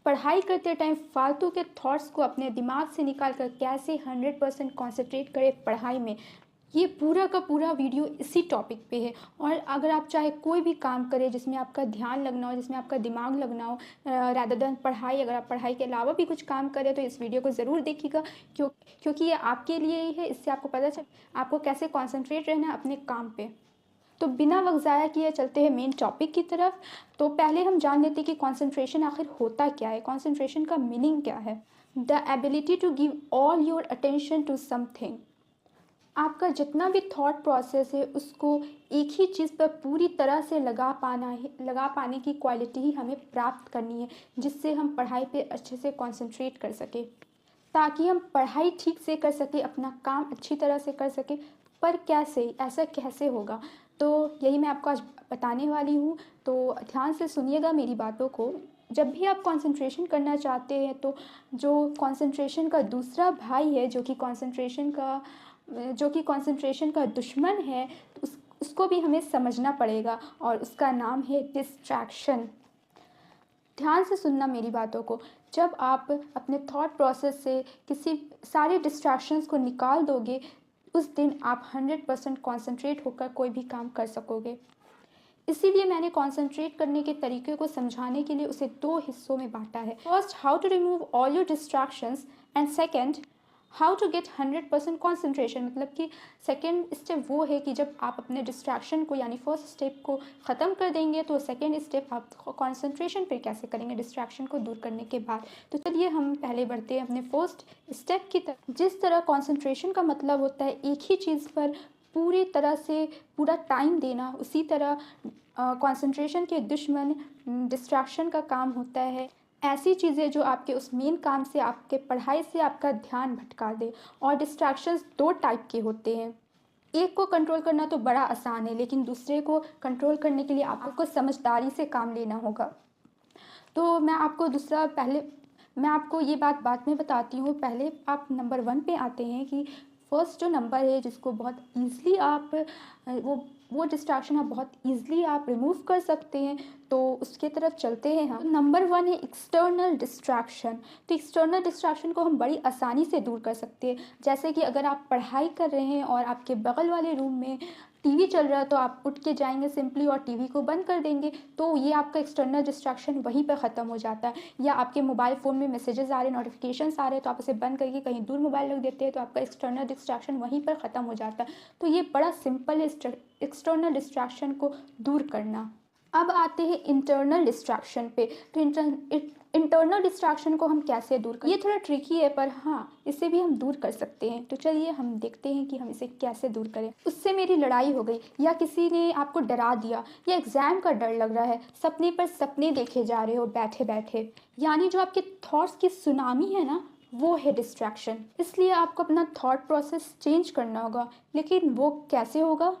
पढ़ाई करते टाइम फालतू के थॉट्स को अपने दिमाग से निकाल कर कैसे 100% कॉन्सेंट्रेट करें पढ़ाई में, ये पूरा का पूरा वीडियो इसी टॉपिक पे है। और अगर आप चाहे कोई भी काम करें जिसमें आपका ध्यान लगना हो, जिसमें आपका दिमाग लगना हो, रादर देन पढ़ाई, अगर आप पढ़ाई के अलावा भी कुछ काम करें तो इस वीडियो को ज़रूर देखिएगा, क्योंकि ये आपके लिए ही है। इससे आपको पता चल आपको कैसे कॉन्सेंट्रेट रहना है अपने काम पे। तो बिना वक्त ज़ाया किए चलते हैं मेन टॉपिक की तरफ। तो पहले हम जान लेते हैं कि कॉन्सेंट्रेशन आखिर होता क्या है, कॉन्सेंट्रेशन का मीनिंग क्या है। The ability to give all your attention to something. आपका जितना भी थॉट प्रोसेस है उसको एक ही चीज़ पर पूरी तरह से लगा पाने की क्वालिटी ही हमें प्राप्त करनी है, जिससे हम पढ़ाई पे अच्छे से कंसंट्रेट कर सकें, ताकि हम पढ़ाई ठीक से कर सकें, अपना काम अच्छी तरह से कर सकें। पर कैसे, ऐसा कैसे होगा, तो यही मैं आपको आज बताने वाली हूँ। तो ध्यान से सुनिएगा मेरी बातों को। जब भी आप कंसंट्रेशन करना चाहते हैं तो जो कंसंट्रेशन का दूसरा भाई है, जो कि कंसंट्रेशन का दुश्मन है, उसको भी हमें समझना पड़ेगा, और उसका नाम है डिस्ट्रैक्शन। ध्यान से सुनना मेरी बातों को। जब आप अपने थॉट प्रोसेस से किसी सारे डिस्ट्रैक्शंस को निकाल दोगे, उस दिन आप 100% कॉन्सेंट्रेट होकर कोई भी काम कर सकोगे। इसीलिए मैंने कॉन्सेंट्रेट करने के तरीके को समझाने के लिए उसे 2 हिस्सों में बांटा है। First, how to remove all your distractions, and second, how to get 100% concentration. मतलब कि सेकेंड स्टेप वो है कि जब आप अपने डिस्ट्रैक्शन को, यानी फर्स्ट स्टेप को ख़त्म कर देंगे, तो सेकेंड स्टेप आप कॉन्सेंट्रेशन पे कैसे करेंगे डिस्ट्रैक्शन को दूर करने के बाद। तो चलिए हम पहले बढ़ते हैं अपने फर्स्ट स्टेप की तरफ। जिस तरह कॉन्सेंट्रेशन का मतलब होता है एक ही चीज़ पर पूरी तरह से पूरा टाइम देना, उसी तरह कॉन्सेंट्रेशन के दुश्मन डिस्ट्रैक्शन का काम होता है ऐसी चीज़ें जो आपके उस मेन काम से, आपके पढ़ाई से आपका ध्यान भटका दे। और डिस्ट्रैक्शंस 2 टाइप के होते हैं। एक को कंट्रोल करना तो बड़ा आसान है, लेकिन दूसरे को कंट्रोल करने के लिए आपको समझदारी से काम लेना होगा। तो मैं आपको ये बात बाद में बताती हूँ। पहले आप नंबर 1 पे आते हैं कि फर्स्ट जो नंबर है जिसको बहुत ईज़िली आप वो डिस्ट्रैक्शन आप बहुत ईज़िली आप रिमूव कर सकते हैं, तो उसके तरफ चलते हैं हम। नंबर 1 है एक्सटर्नल डिस्ट्रैक्शन। तो एक्सटर्नल डिस्ट्रैक्शन को हम बड़ी आसानी से दूर कर सकते हैं। जैसे कि अगर आप पढ़ाई कर रहे हैं और आपके बगल वाले रूम में टीवी चल रहा है, तो आप उठ के जाएंगे सिंपली और टीवी को बंद कर देंगे, तो ये आपका एक्सटर्नल डिस्ट्रैक्शन वहीं पर ख़त्म हो जाता है। या आपके मोबाइल फ़ोन में मैसेजेस आ रहे हैं, नोटिफिकेशंस आ रहे हैं, तो आप उसे बंद करके कहीं दूर मोबाइल रख देते हैं, तो आपका एक्सटर्नल डिस्ट्रैक्शन वहीं पर ख़त्म हो जाता है। तो ये बड़ा सिंपल है एक्सटर्नल डिस्ट्रैक्शन को दूर करना। अब आते हैं इंटरनल डिस्ट्रैक्शन पे। तो इंटरनल डिस्ट्रैक्शन को हम कैसे दूर करें, ये थोड़ा ट्रिकी है, पर हाँ, इसे भी हम दूर कर सकते हैं। तो चलिए हम देखते हैं कि हम इसे कैसे दूर करें। उससे मेरी लड़ाई हो गई, या किसी ने आपको डरा दिया, या एग्जाम का डर लग रहा है, सपने पर सपने देखे जा रहे हो बैठे बैठे, यानी जो आपके थॉट्स की सुनामी है ना, वो है डिस्ट्रैक्शन। इसलिए आपको अपना थॉट प्रोसेस चेंज करना होगा। लेकिन वो कैसे होगा?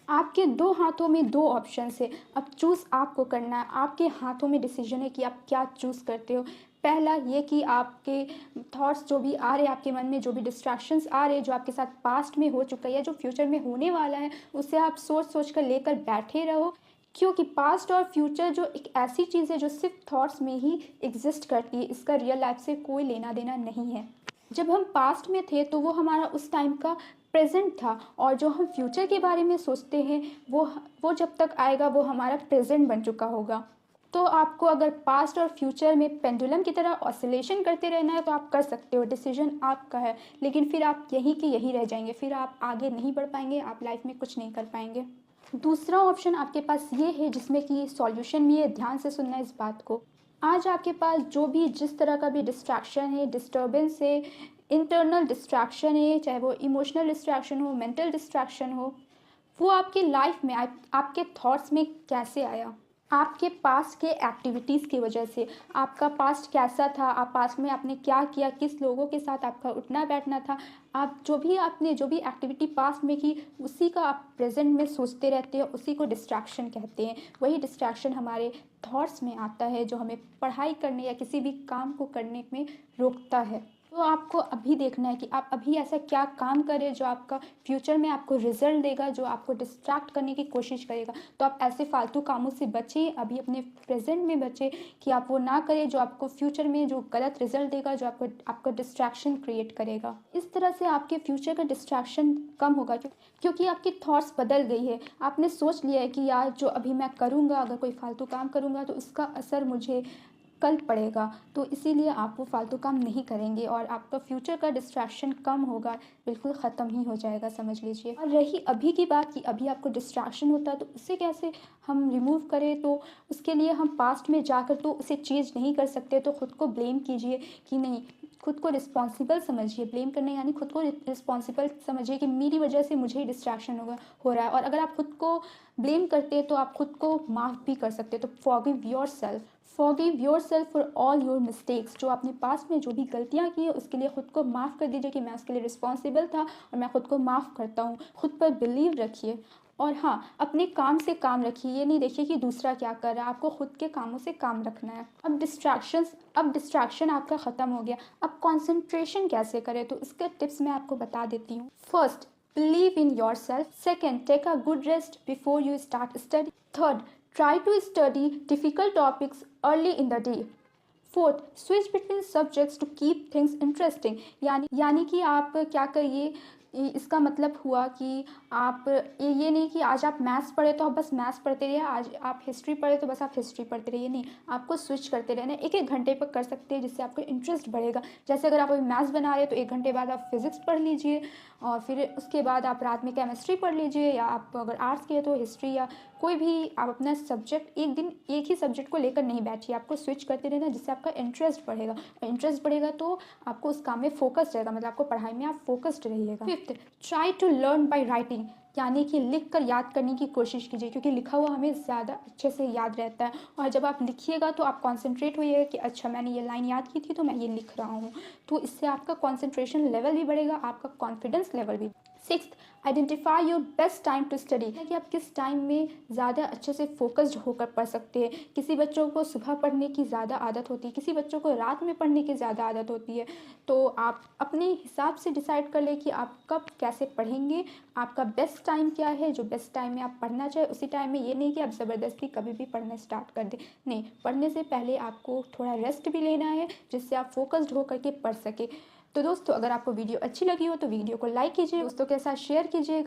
आपके 2 हाथों में 2 ऑप्शंस है। अब चूज़ आपको करना है, आपके हाथों में डिसीजन है कि आप क्या चूज़ करते हो। पहला ये कि आपके थॉट्स जो भी आ रहे हैं आपके मन में, जो भी डिस्ट्रैक्शंस आ रहे हैं, जो आपके साथ पास्ट में हो चुका है या जो फ्यूचर में होने वाला है, उसे आप सोच कर लेकर बैठे रहो। क्योंकि पास्ट और फ्यूचर जो एक ऐसी चीज़ है जो सिर्फ थॉट्स में ही एग्जिस्ट करती है, इसका रियल लाइफ से कोई लेना देना नहीं है। जब हम पास्ट में थे तो वो हमारा उस टाइम का प्रेजेंट था, और जो हम फ्यूचर के बारे में सोचते हैं वो जब तक आएगा वो हमारा प्रेजेंट बन चुका होगा। तो आपको अगर पास्ट और फ्यूचर में पेंडुलम की तरह ऑसिलेशन करते रहना है तो आप कर सकते हो, डिसीजन आपका है। लेकिन फिर आप यहीं के यहीं रह जाएंगे, फिर आप आगे नहीं बढ़ पाएंगे, आप लाइफ में कुछ नहीं कर पाएंगे। दूसरा ऑप्शन आपके पास ये है जिसमें कि सॉल्यूशन भी है। ध्यान से सुनना इस बात को। आज आपके पास जो भी जिस तरह का भी डिस्ट्रैक्शन है, डिस्टर्बेंस है, इंटरनल डिस्ट्रैक्शन है, चाहे वो इमोशनल डिस्ट्रैक्शन हो, मेंटल डिस्ट्रैक्शन हो, वो आपकी लाइफ में आपके थॉट्स में कैसे आया? आपके पास्ट के एक्टिविटीज़ की वजह से। आपका पास्ट कैसा था, आप पास्ट में आपने क्या किया, किस लोगों के साथ आपका उठना बैठना था, आप जो भी एक्टिविटी पास्ट में की, उसी का आप प्रेजेंट में सोचते रहते हो, उसी को डिस्ट्रैक्शन कहते हैं। वही डिस्ट्रैक्शन हमारे थॉट्स में आता है जो हमें पढ़ाई करने या किसी भी काम को करने में रोकता है। तो आपको अभी देखना है कि आप अभी ऐसा क्या काम करें जो आपका फ्यूचर में आपको रिजल्ट देगा, जो आपको डिस्ट्रैक्ट करने की कोशिश करेगा। तो आप ऐसे फालतू कामों से बचें, अभी अपने प्रेजेंट में बचें कि आप वो ना करें जो आपको फ्यूचर में जो गलत रिजल्ट देगा, जो आपको डिस्ट्रैक्शन क्रिएट करेगा। इस तरह से आपके फ्यूचर का डिस्ट्रैक्शन कम होगा, क्योंकि आपकी थॉट्स बदल गई है। आपने सोच लिया है कि यार जो अभी मैं करूँगा, अगर कोई फालतू काम करूँगा तो उसका असर मुझे कल पड़ेगा, तो इसीलिए आप वो फालतू काम नहीं करेंगे और आपका फ्यूचर का डिस्ट्रैक्शन कम होगा, बिल्कुल ख़त्म ही हो जाएगा, समझ लीजिए। और रही अभी की बात कि अभी आपको डिस्ट्रैक्शन होता है तो उससे कैसे हम रिमूव करें, तो उसके लिए हम पास्ट में जाकर तो उसे चेंज नहीं कर सकते, तो ख़ुद को ब्लेम कीजिए कि नहीं, खुद को रिस्पॉन्सिबल समझिए। ब्लेम करने यानी खुद को रिस्पॉन्सिबल समझिए कि मेरी वजह से मुझे ही डिस्ट्रैक्शन हो रहा है। और अगर आप खुद को ब्लेम करते हैं तो आप खुद को माफ़ भी कर सकते हैं। तो forgive your self for all your mistakes. जो आपने पास्ट में जो भी गलतियाँ की है उसके लिए खुद को माफ़ कर दीजिए कि मैं उसके लिए रिस्पॉन्सिबल था और मैं खुद को माफ़ करता हूँ। खुद पर बिलीव रखिए और हाँ, अपने काम से काम रखिए। ये नहीं देखिए कि दूसरा क्या कर रहा है, आपको खुद के कामों से काम रखना है। अब डिस्ट्रैक्शन आपका ख़त्म हो गया। अब कॉन्सेंट्रेशन कैसे करें, तो इसके टिप्स मैं आपको बता देती हूँ। First, believe in yourself. Second, take a good rest before you start study. Third, try to study difficult topics early in the day. Fourth, switch between subjects to keep things interesting. यानी कि आप क्या करिए, इसका मतलब हुआ कि आप ये नहीं कि आज आप मैथ्स पढ़े तो आप बस मैथ्स पढ़ते रहिए, आज आप हिस्ट्री पढ़े तो बस आप हिस्ट्री पढ़ते रहिए। नहीं, आपको स्विच करते रहना। एक एक घंटे पर कर सकते हैं जिससे आपका इंटरेस्ट बढ़ेगा। जैसे अगर आप अभी मैथ्स बना रहे हैं तो 1 घंटे बाद आप फिजिक्स पढ़ लीजिए और फिर उसके बाद आप रात में केमिस्ट्री पढ़ लीजिए, या आप अगर आर्ट्स के तो हिस्ट्री, या कोई भी आप अपना सब्जेक्ट एक दिन एक ही सब्जेक्ट को लेकर नहीं बैठिए, आपको स्विच करते रहना जिससे आपका इंटरेस्ट बढ़ेगा। इंटरेस्ट बढ़ेगा तो आपको उस काम में फोकस रहेगा, मतलब आपको पढ़ाई में आप फोकस्ड रहिएगा। Fifth, try to learn by writing. यानी कि लिख कर याद करने की कोशिश कीजिए, क्योंकि लिखा हुआ हमें ज़्यादा अच्छे से याद रहता है। और जब आप लिखिएगा तो आप कॉन्सेंट्रेट होइएगा कि अच्छा मैंने ये लाइन याद की थी तो मैं ये लिख रहा हूँ, तो इससे आपका कॉन्सेंट्रेशन लेवल भी बढ़ेगा, आपका कॉन्फिडेंस लेवल भी। Sixth, identify your best time to study. कि आप किस टाइम में ज़्यादा अच्छे से फोकस्ड होकर पढ़ सकते हैं। किसी बच्चों को सुबह पढ़ने की ज़्यादा आदत होती है, किसी बच्चों को रात में पढ़ने की ज़्यादा आदत होती है। तो आप अपने हिसाब से डिसाइड कर लें कि आप कब कैसे पढ़ेंगे, आपका बेस्ट टाइम क्या है, जो बेस्ट टाइम में आप पढ़ना चाहे उसी टाइम में। ये नहीं कि आप ज़बरदस्ती कभी भी पढ़ना स्टार्ट कर दें, नहीं, पढ़ने से पहले आपको थोड़ा रेस्ट भी लेना है जिससे आप फोकस्ड होकर के पढ़ सके। तो दोस्तों, अगर आपको वीडियो अच्छी लगी हो तो वीडियो को लाइक कीजिए, दोस्तों के साथ शेयर कीजिएगा।